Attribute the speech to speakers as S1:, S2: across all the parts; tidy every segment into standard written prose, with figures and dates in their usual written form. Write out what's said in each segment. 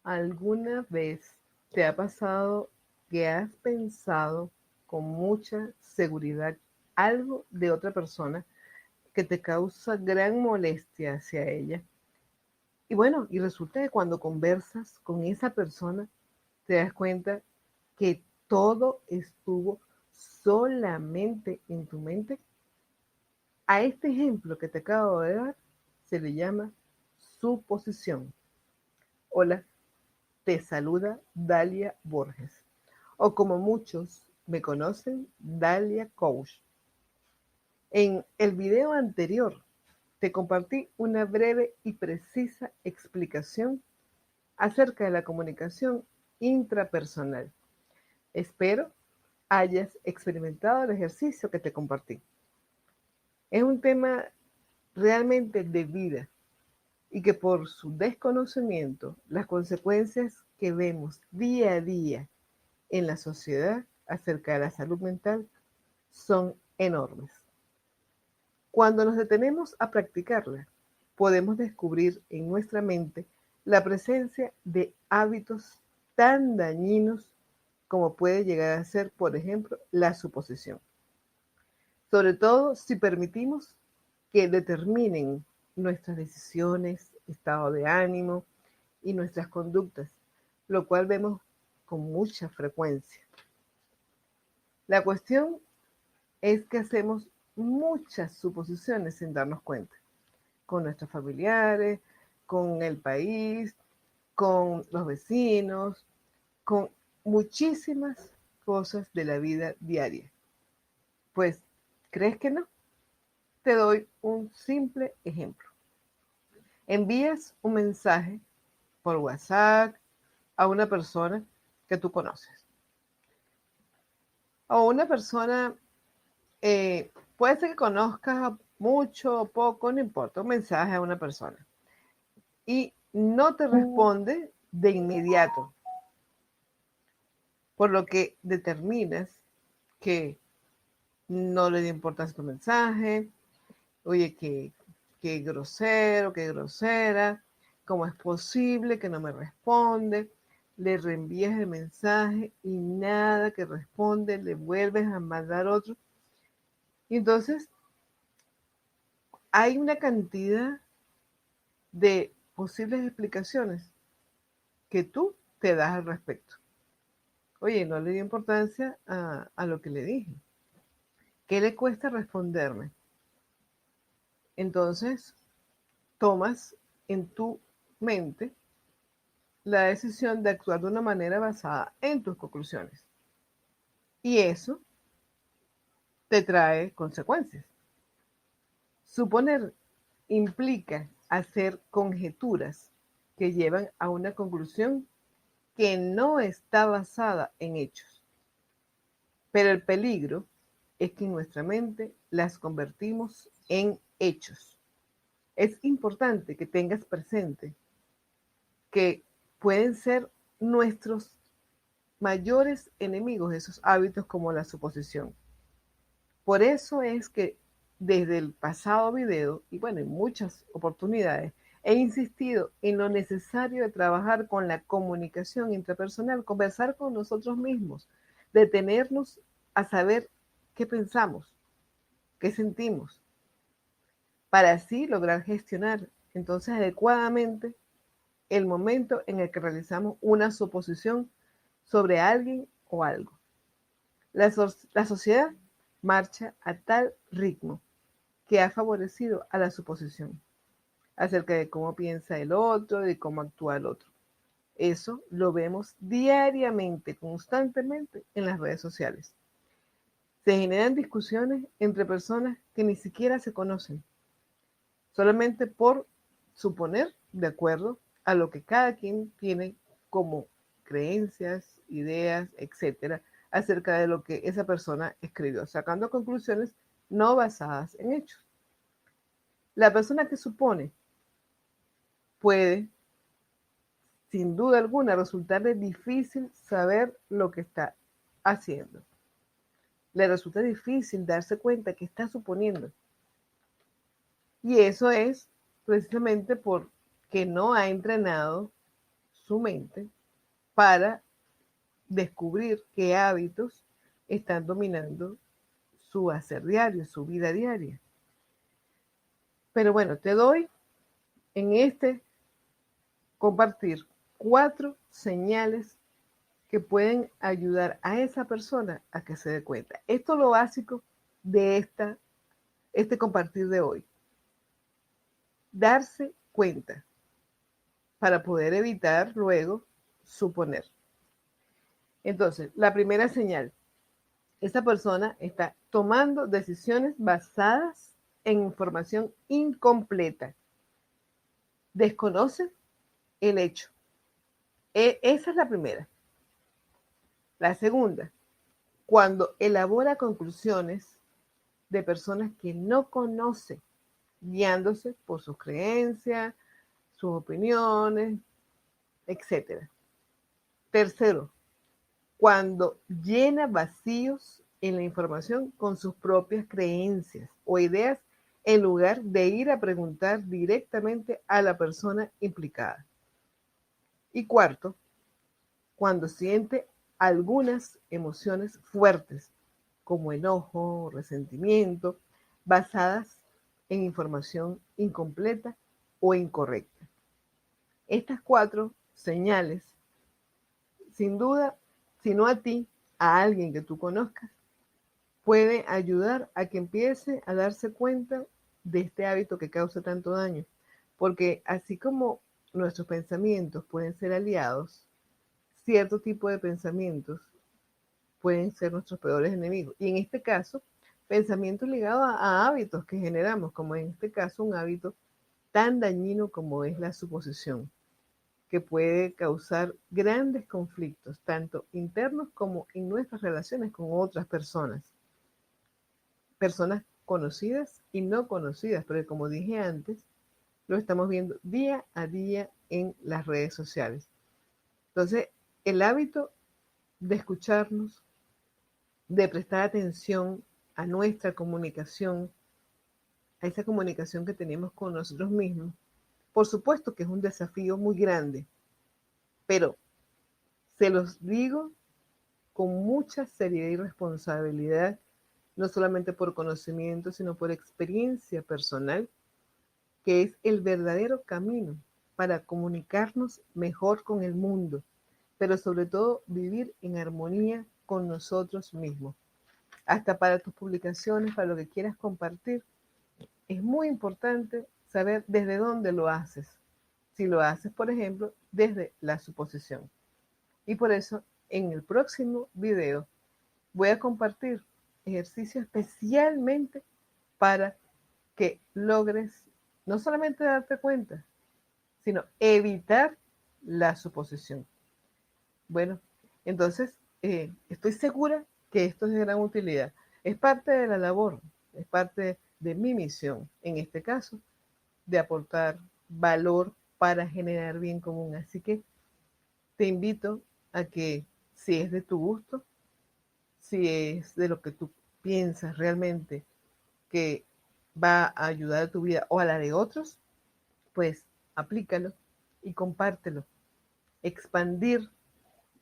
S1: ¿Alguna vez te ha pasado que has pensado con mucha seguridad algo de otra persona que te causa gran molestia hacia ella? Y bueno, y resulta que cuando conversas con esa persona, te das cuenta que todo estuvo solamente en tu mente. A este ejemplo que te acabo de dar se le llama suposición. Hola, te saluda Dalia Borges, o como muchos me conocen, Dalia Coach. En el video anterior te compartí una breve y precisa explicación acerca de la comunicación intrapersonal. Espero hayas experimentado el ejercicio que te compartí. Es un tema realmente de vida y que por su desconocimiento, las consecuencias que vemos día a día en la sociedad acerca de la salud mental son enormes. Cuando nos detenemos a practicarla, podemos descubrir en nuestra mente la presencia de hábitos tan dañinos como puede llegar a ser, por ejemplo, la suposición. Sobre todo si permitimos que determinen nuestras decisiones, estado de ánimo y nuestras conductas, lo cual vemos con mucha frecuencia. La cuestión es que hacemos muchas suposiciones sin darnos cuenta, con nuestros familiares, con el país, con los vecinos, con muchísimas cosas de la vida diaria. Pues, ¿crees que no? Te doy un simple ejemplo. Envías un mensaje por WhatsApp a una persona que tú conoces. O una persona, puede ser que conozcas mucho o poco, no importa, un mensaje a una persona. Y no te responde de inmediato, por lo que determinas que no le dio importancia a tu mensaje, oye, qué grosero, qué grosera, ¿cómo es posible que no me responde? Le reenvías el mensaje y nada que responde, le vuelves a mandar otro. Y entonces hay una cantidad de posibles explicaciones que tú te das al respecto. Oye, no le di importancia a lo que le dije. ¿Qué le cuesta responderme? Entonces, tomas en tu mente la decisión de actuar de una manera basada en tus conclusiones. Y eso te trae consecuencias. Suponer implica hacer conjeturas que llevan a una conclusión que no está basada en hechos. Pero el peligro es que en nuestra mente las convertimos en hechos. Es importante que tengas presente que pueden ser nuestros mayores enemigos esos hábitos como la suposición. Por eso es que desde el pasado video, y bueno, en muchas oportunidades, he insistido en lo necesario de trabajar con la comunicación intrapersonal, conversar con nosotros mismos, detenernos a saber qué pensamos, qué sentimos, para así lograr gestionar entonces adecuadamente el momento en el que realizamos una suposición sobre alguien o algo. La sociedad marcha a tal ritmo que ha favorecido a la suposición acerca de cómo piensa el otro, de cómo actúa el otro. Eso lo vemos diariamente, constantemente en las redes sociales. Se generan discusiones entre personas que ni siquiera se conocen, solamente por suponer de acuerdo a lo que cada quien tiene como creencias, ideas, etcétera, acerca de lo que esa persona escribió, sacando conclusiones no basadas en hechos. La persona que supone puede, sin duda alguna, resultarle difícil saber lo que está haciendo. Le resulta difícil darse cuenta que está suponiendo. Y eso es precisamente porque no ha entrenado su mente para descubrir qué hábitos están dominando su hacer diario, su vida diaria. Pero bueno, te doy en este compartir 4 señales que pueden ayudar a esa persona a que se dé cuenta. Esto es lo básico de este compartir de hoy. Darse cuenta para poder evitar luego suponer. Entonces, la primera señal, esta persona está tomando decisiones basadas en información incompleta. Desconoce el hecho. Esa es la primera. La segunda, cuando elabora conclusiones de personas que no conoce, guiándose por sus creencias, sus opiniones, etc. Tercero, cuando llena vacíos en la información con sus propias creencias o ideas en lugar de ir a preguntar directamente a la persona implicada. Y cuarto, cuando siente algunas emociones fuertes, como enojo o resentimiento, basadas en información incompleta o incorrecta. Estas 4 señales, sin duda, si no a ti, a alguien que tú conozcas, puede ayudar a que empiece a darse cuenta de este hábito que causa tanto daño. Porque así como nuestros pensamientos pueden ser aliados, cierto tipo de pensamientos pueden ser nuestros peores enemigos. Y en este caso, pensamientos ligados a hábitos que generamos, como en este caso un hábito tan dañino como es la suposición, que puede causar grandes conflictos, tanto internos como en nuestras relaciones con otras personas. Personas conocidas y no conocidas, pero como dije antes, lo estamos viendo día a día en las redes sociales. Entonces, el hábito de escucharnos, de prestar atención a nuestra comunicación, a esa comunicación que tenemos con nosotros mismos, por supuesto que es un desafío muy grande, pero se los digo con mucha seriedad y responsabilidad, no solamente por conocimiento, sino por experiencia personal, que es el verdadero camino para comunicarnos mejor con el mundo, pero sobre todo vivir en armonía con nosotros mismos. Hasta para tus publicaciones, para lo que quieras compartir, es muy importante saber desde dónde lo haces. Si lo haces, por ejemplo, desde la suposición. Y por eso, en el próximo video, voy a compartir ejercicios especialmente para que logres no solamente darte cuenta, sino evitar la suposición. Bueno, entonces estoy segura que esto es de gran utilidad. Es parte de la labor, es parte de mi misión, en este caso, de aportar valor para generar bien común. Así que te invito a que, si es de tu gusto, si es de lo que tú piensas realmente que va a ayudar a tu vida o a la de otros, pues aplícalo y compártelo. Expandir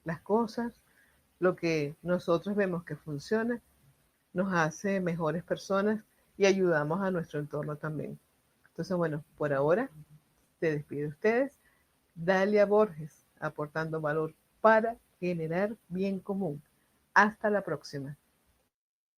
S1: las cosas, lo que nosotros vemos que funciona, nos hace mejores personas y ayudamos a nuestro entorno también. Entonces, bueno, por ahora te despido de ustedes. Dalia Borges, aportando valor para generar bien común. Hasta la próxima.